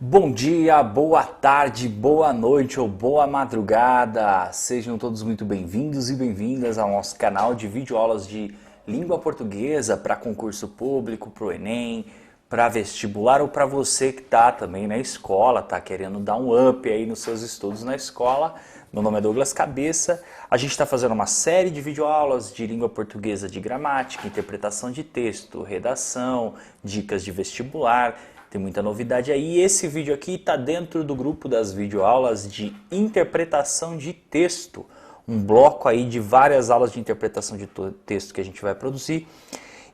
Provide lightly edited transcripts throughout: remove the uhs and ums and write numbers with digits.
Bom dia, boa tarde, boa noite ou boa madrugada. Sejam todos muito bem-vindos e bem-vindas ao nosso canal de videoaulas de língua portuguesa para concurso público, para o Enem, para vestibular ou para você que está também na escola, está querendo dar um up aí nos seus estudos na escola. Meu nome é Douglas Cabeça. A gente está fazendo uma série de videoaulas de língua portuguesa de gramática, interpretação de texto, redação, dicas de vestibular. Tem muita novidade aí. Esse vídeo aqui está dentro do grupo das videoaulas de interpretação de texto. Um bloco aí de várias aulas de interpretação de texto que a gente vai produzir.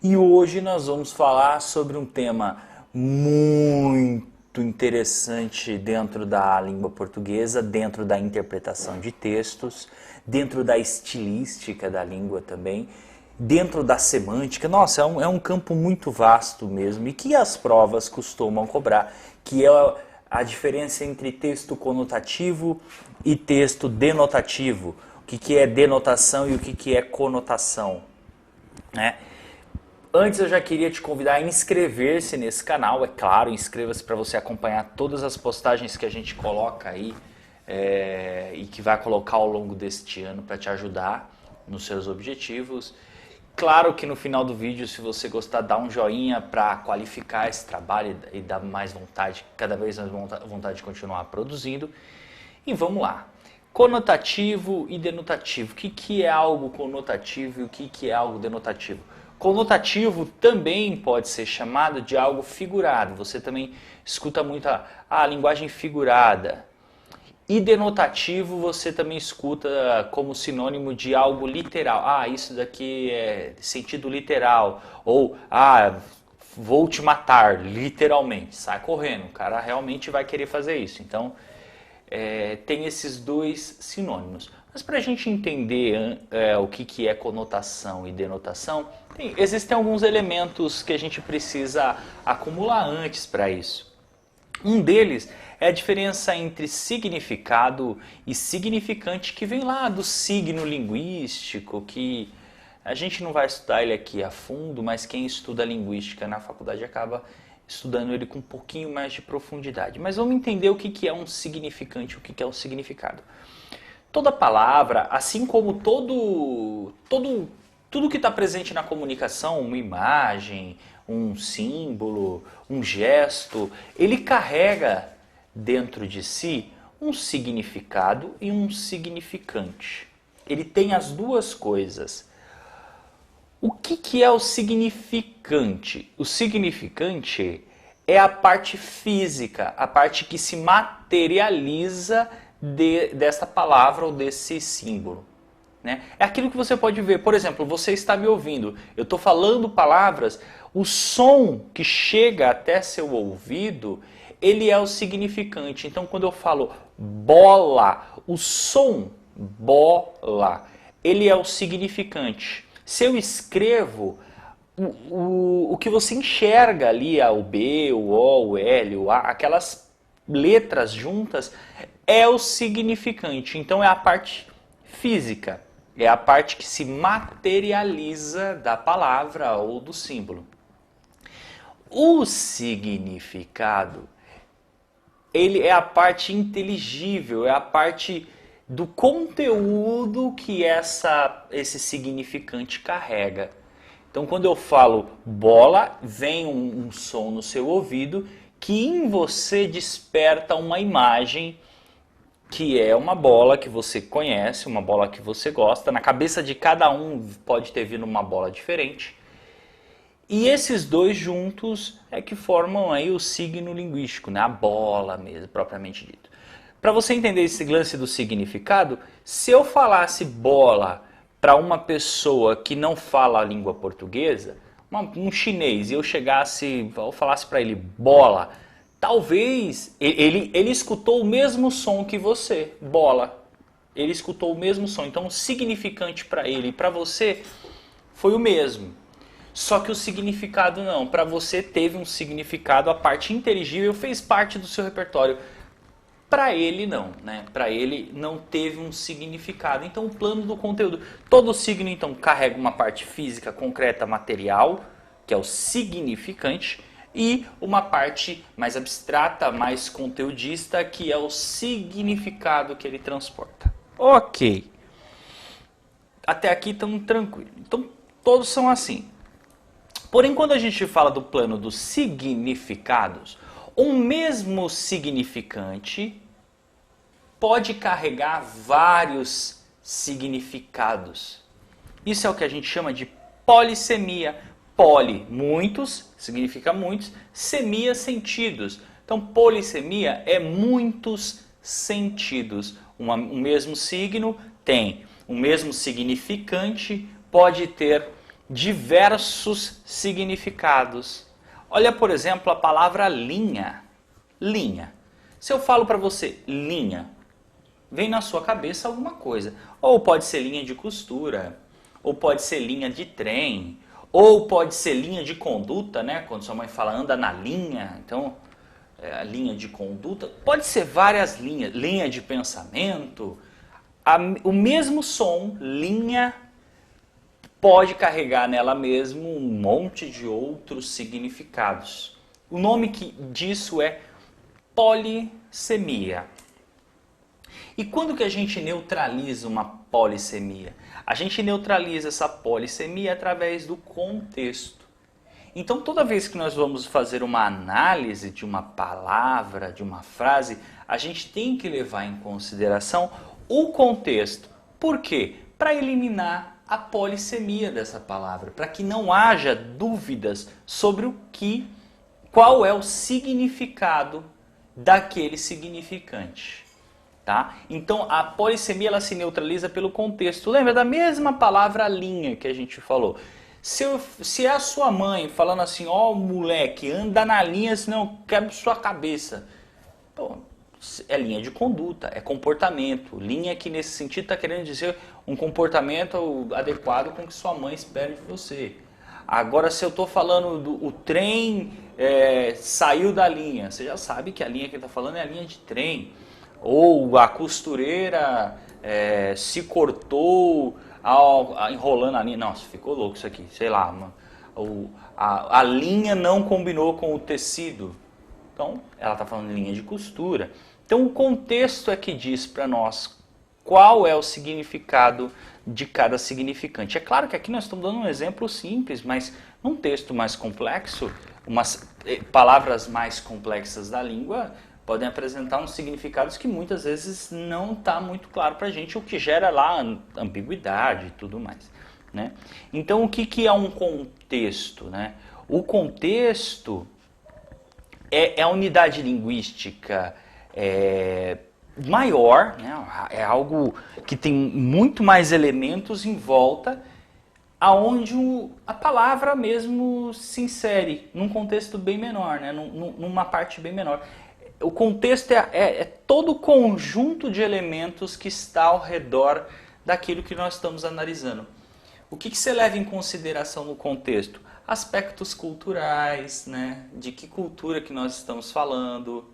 E hoje nós vamos falar sobre um tema muito interessante dentro da língua portuguesa, dentro da interpretação de textos, dentro da estilística da língua também, dentro da semântica. Nossa, é um campo muito vasto mesmo e que as provas costumam cobrar, que é a diferença entre texto conotativo e texto denotativo. O que é denotação e o que é conotação, né? Antes eu já queria te convidar a inscrever-se nesse canal, é claro, inscreva-se para você acompanhar todas as postagens que a gente coloca aí e que vai colocar ao longo deste ano para te ajudar nos seus objetivos. Claro que no final do vídeo, se você gostar, dá um joinha para qualificar esse trabalho e dar mais vontade, cada vez mais vontade de continuar produzindo. E vamos lá. Conotativo e denotativo. O que é algo conotativo e o que é algo denotativo? Conotativo também pode ser chamado de algo figurado. Você também escuta muito a linguagem figurada. E denotativo você também escuta como sinônimo de algo literal. Ah, isso daqui é sentido literal. Ou, vou te matar, literalmente. Sai correndo, o cara realmente vai querer fazer isso. Então, tem esses dois sinônimos. Mas para a gente entender o que é conotação e denotação, existem alguns elementos que a gente precisa acumular antes para isso. Um deles é a diferença entre significado e significante, que vem lá do signo linguístico, que a gente não vai estudar ele aqui a fundo, mas quem estuda linguística na faculdade acaba estudando ele com um pouquinho mais de profundidade. Mas vamos entender o que é um significante e o que é um significado. Toda palavra, assim como tudo que está presente na comunicação, uma imagem, um símbolo, um gesto, ele carrega dentro de si um significado e um significante. Ele tem as duas coisas. O que é o significante? O significante é a parte física, a parte que se materializa desta palavra ou desse símbolo. Né? É aquilo que você pode ver. Por exemplo, você está me ouvindo, eu estou falando palavras, o som que chega até seu ouvido, ele é o significante. Então, quando eu falo bola, o som bola, ele é o significante. Se eu escrevo, o que você enxerga ali, o B, o O, o L, o A, aquelas letras juntas, é o significante. Então é a parte física, é a parte que se materializa da palavra ou do símbolo. O significado, ele é a parte inteligível, é a parte do conteúdo que esse significante carrega. Então, quando eu falo bola, vem um som no seu ouvido que em você desperta uma imagem que é uma bola que você conhece, uma bola que você gosta. Na cabeça de cada um pode ter vindo uma bola diferente. E esses dois juntos é que formam aí o signo linguístico, né? A bola mesmo, propriamente dito. Para você entender esse lance do significado, se eu falasse bola para uma pessoa que não fala a língua portuguesa, um chinês, e eu falasse para ele bola, talvez ele escutou o mesmo som que você, bola. Ele escutou o mesmo som, então o significante para ele e para você foi o mesmo. Só que o significado não, para você teve um significado, a parte inteligível fez parte do seu repertório. Para ele não, né? Para ele não teve um significado. Então o plano do conteúdo, todo signo então carrega uma parte física, concreta, material, que é o significante, e uma parte mais abstrata, mais conteudista, que é o significado que ele transporta. Ok. Até aqui estamos tranquilos. Então, todos são assim. Porém, quando a gente fala do plano dos significados, um mesmo significante pode carregar vários significados. Isso é o que a gente chama de polissemia. Poli, muitos, significa muitos, semia, sentidos. Então, polissemia é muitos sentidos. Um mesmo signo tem um mesmo significante, pode ter diversos significados. Olha, por exemplo, a palavra linha. Linha. Se eu falo para você linha, vem na sua cabeça alguma coisa. Ou pode ser linha de costura, ou pode ser linha de trem, ou pode ser linha de conduta, né? Quando sua mãe fala anda na linha, então a linha de conduta. Pode ser várias linhas, linha de pensamento. O mesmo som, linha, pode carregar nela mesmo um monte de outros significados. O nome disso é polissemia. E quando que a gente neutraliza uma polissemia? A gente neutraliza essa polissemia através do contexto. Então, toda vez que nós vamos fazer uma análise de uma palavra, de uma frase, a gente tem que levar em consideração o contexto. Por quê? Para eliminar a polissemia dessa palavra, para que não haja dúvidas sobre qual é o significado daquele significante. Tá? Então a polissemia ela se neutraliza pelo contexto. Lembra da mesma palavra linha que a gente falou? Se é a sua mãe falando assim, ó moleque, anda na linha senão eu quebro sua cabeça. Pô, é linha de conduta, é comportamento. Linha que nesse sentido está querendo dizer um comportamento adequado com o que sua mãe espera de você. Agora, se eu estou falando o trem saiu da linha, você já sabe que a linha que ele está falando é a linha de trem. Ou a costureira se cortou enrolando a linha. Nossa, ficou louco isso aqui, sei lá. A linha não combinou com o tecido. Então, ela está falando de linha de costura. Então, o contexto é que diz para nós qual é o significado de cada significante. É claro que aqui nós estamos dando um exemplo simples, mas num texto mais complexo, umas palavras mais complexas da língua podem apresentar uns significados que muitas vezes não está muito claro para a gente, o que gera lá ambiguidade e tudo mais. Né? Então, o que é um contexto? Né? O contexto é a unidade linguística maior, né? É algo que tem muito mais elementos em volta, aonde a palavra mesmo se insere num contexto bem menor, né? Numa parte bem menor. O contexto é todo o conjunto de elementos que está ao redor daquilo que nós estamos analisando. O que você leva em consideração no contexto? Aspectos culturais, né? De que cultura que nós estamos falando.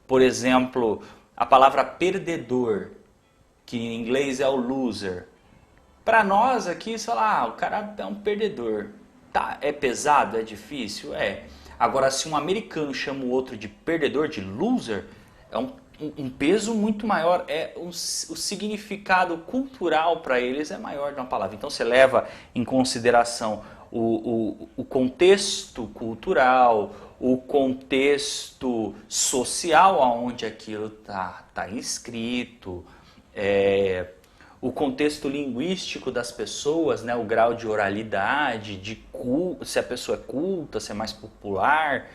Por exemplo, a palavra perdedor, que em inglês é o loser. Para nós aqui, sei lá, o cara é um perdedor. Tá, é pesado, é difícil? É. Agora, se um americano chama o outro de perdedor, de loser, é um peso muito maior. O significado cultural para eles é maior de uma palavra. Então, você leva em consideração o contexto cultural, o contexto social onde aquilo está inscrito, o contexto linguístico das pessoas, né, o grau de oralidade, se a pessoa é culta, se é mais popular,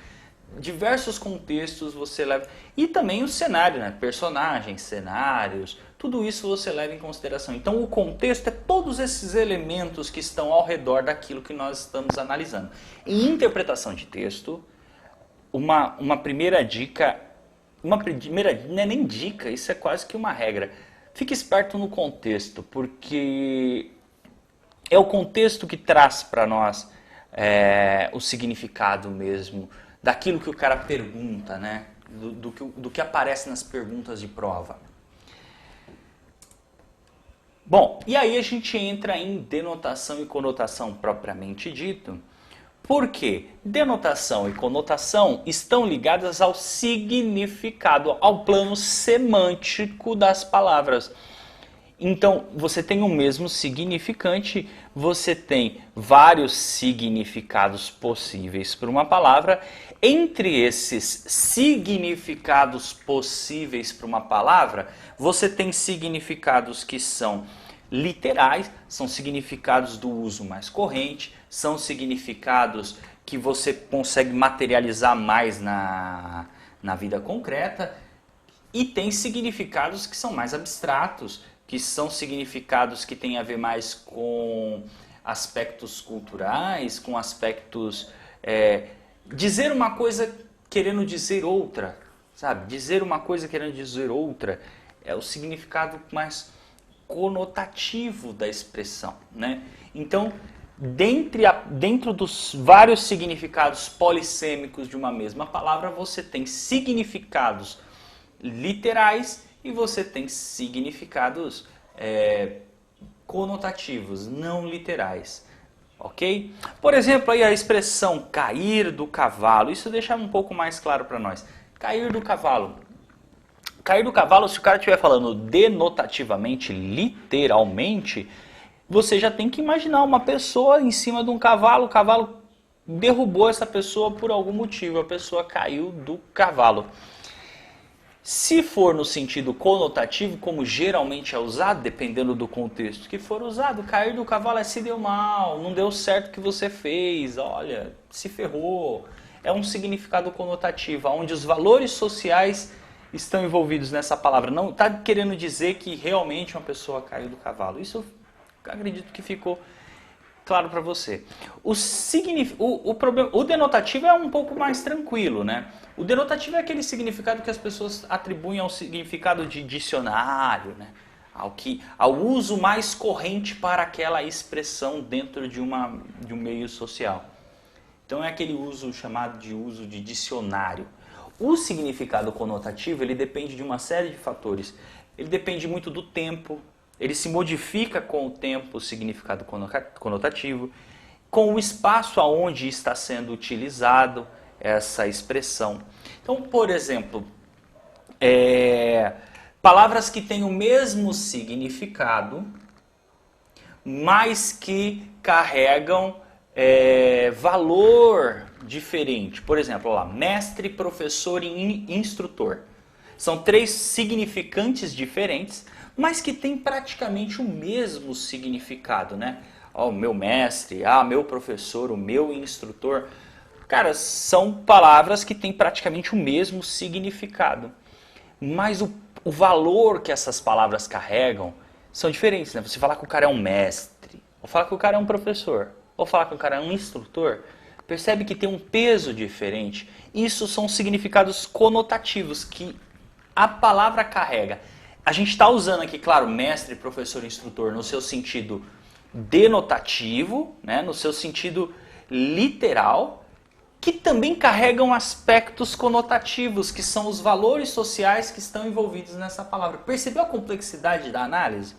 diversos contextos você leva. E também o cenário, né, personagens, cenários, tudo isso você leva em consideração. Então o contexto é todos esses elementos que estão ao redor daquilo que nós estamos analisando. Em interpretação de texto, uma primeira dica, não é nem dica, isso é quase que uma regra. Fique esperto no contexto, porque é o contexto que traz para nós o significado mesmo, daquilo que o cara pergunta, né? do que aparece nas perguntas de prova. Bom, e aí a gente entra em denotação e conotação propriamente dito, Por quê? Denotação e conotação estão ligadas ao significado, ao plano semântico das palavras. Então, você tem o mesmo significante, você tem vários significados possíveis para uma palavra. Entre esses significados possíveis para uma palavra, você tem significados que são literais, são significados do uso mais corrente, são significados que você consegue materializar mais na vida concreta, e tem significados que são mais abstratos, que são significados que têm a ver mais com aspectos culturais, com aspectos... dizer uma coisa querendo dizer outra, sabe? Dizer uma coisa querendo dizer outra é o significado mais conotativo da expressão, né? Então, dentro dos vários significados polissêmicos de uma mesma palavra, você tem significados literais e você tem significados conotativos, não literais. Ok? Por exemplo, aí a expressão cair do cavalo, isso deixa um pouco mais claro para nós. Cair do cavalo. Cair do cavalo, se o cara estiver falando denotativamente, literalmente, você já tem que imaginar uma pessoa em cima de um cavalo, o cavalo derrubou essa pessoa por algum motivo, a pessoa caiu do cavalo. Se for no sentido conotativo, como geralmente é usado, dependendo do contexto que for usado, cair do cavalo é se deu mal, não deu certo o que você fez, olha, se ferrou. É um significado conotativo, onde os valores sociais estão envolvidos nessa palavra. Não está querendo dizer que realmente uma pessoa caiu do cavalo. Isso eu acredito que ficou claro para você. O denotativo é um pouco mais tranquilo, né? O denotativo é aquele significado que as pessoas atribuem ao significado de dicionário, né? Ao uso mais corrente para aquela expressão dentro de um meio social. Então é aquele uso chamado de uso de dicionário. O significado conotativo, ele depende de uma série de fatores. Ele depende muito do tempo, ele se modifica com o tempo, o significado conotativo, com o espaço aonde está sendo utilizado essa expressão. Então, por exemplo, palavras que têm o mesmo significado, mas que carregam valor diferente. Por exemplo, lá, mestre, professor e instrutor. São três significantes diferentes, mas que têm praticamente o mesmo significado, né? O meu mestre, meu professor, o meu instrutor. Cara, são palavras que têm praticamente o mesmo significado. Mas o valor que essas palavras carregam são diferentes, né? Você falar que o cara é um mestre, ou falar que o cara é um professor, ou falar que o cara é um instrutor, percebe que tem um peso diferente. Isso são significados conotativos que a palavra carrega. A gente está usando aqui, claro, mestre, professor, instrutor no seu sentido denotativo, né, no seu sentido literal, que também carregam aspectos conotativos, que são os valores sociais que estão envolvidos nessa palavra. Percebeu a complexidade da análise?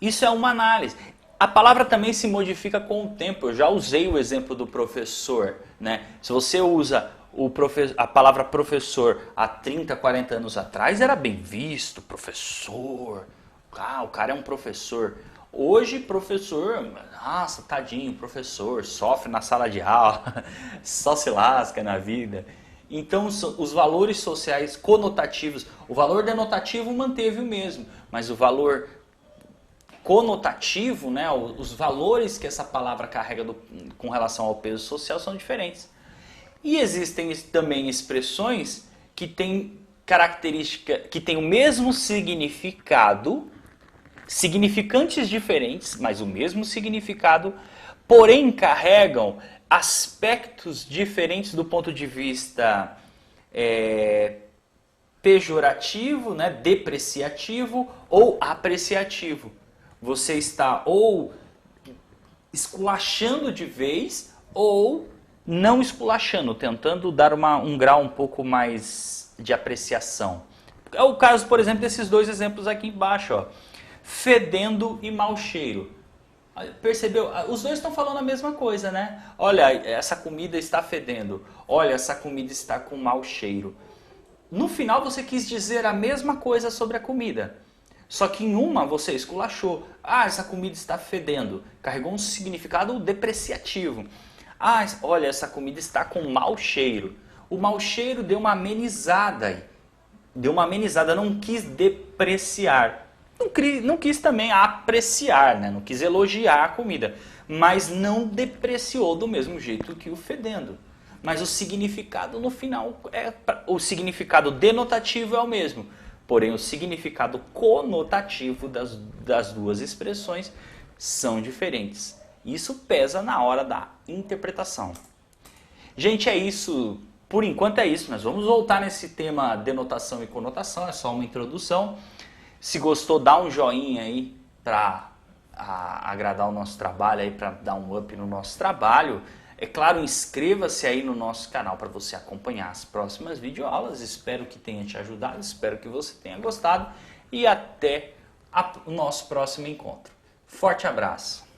Isso é uma análise. A palavra também se modifica com o tempo. Eu já usei o exemplo do professor, né? Se você usa a palavra professor há 30, 40 anos atrás, era bem visto, professor. O cara é um professor. Hoje, professor, nossa, tadinho, professor, sofre na sala de aula, só se lasca na vida. Então, os valores sociais conotativos, o valor denotativo manteve o mesmo, mas o valor conotativo, né, os valores que essa palavra carrega com relação ao peso social são diferentes. E existem também expressões que têm característica, que têm o mesmo significado, significantes diferentes, mas o mesmo significado, porém carregam aspectos diferentes do ponto de vista pejorativo, né, depreciativo ou apreciativo. Você está ou esculachando de vez ou não esculachando, tentando dar um grau um pouco mais de apreciação. É o caso, por exemplo, desses dois exemplos aqui embaixo, ó. Fedendo e mau cheiro. Percebeu? Os dois estão falando a mesma coisa, né? Olha, essa comida está fedendo. Olha, essa comida está com mau cheiro. No final você quis dizer a mesma coisa sobre a comida. Só que em uma você esculachou. Ah, essa comida está fedendo. Carregou um significado depreciativo. Ah, olha, essa comida está com mau cheiro. O mau cheiro deu uma amenizada aí. Deu uma amenizada, não quis depreciar. Não quis também apreciar, né? Não quis elogiar a comida. Mas não depreciou do mesmo jeito que o fedendo. Mas o significado no final, o significado denotativo é o mesmo. Porém, o significado conotativo das duas expressões são diferentes. Isso pesa na hora da interpretação. Gente, é isso. Por enquanto é isso. Nós vamos voltar nesse tema denotação e conotação. É só uma introdução. Se gostou, dá um joinha aí para agradar o nosso trabalho, aí para dar um up no nosso trabalho. É claro, inscreva-se aí no nosso canal para você acompanhar as próximas videoaulas. Espero que tenha te ajudado, espero que você tenha gostado e até o nosso próximo encontro. Forte abraço!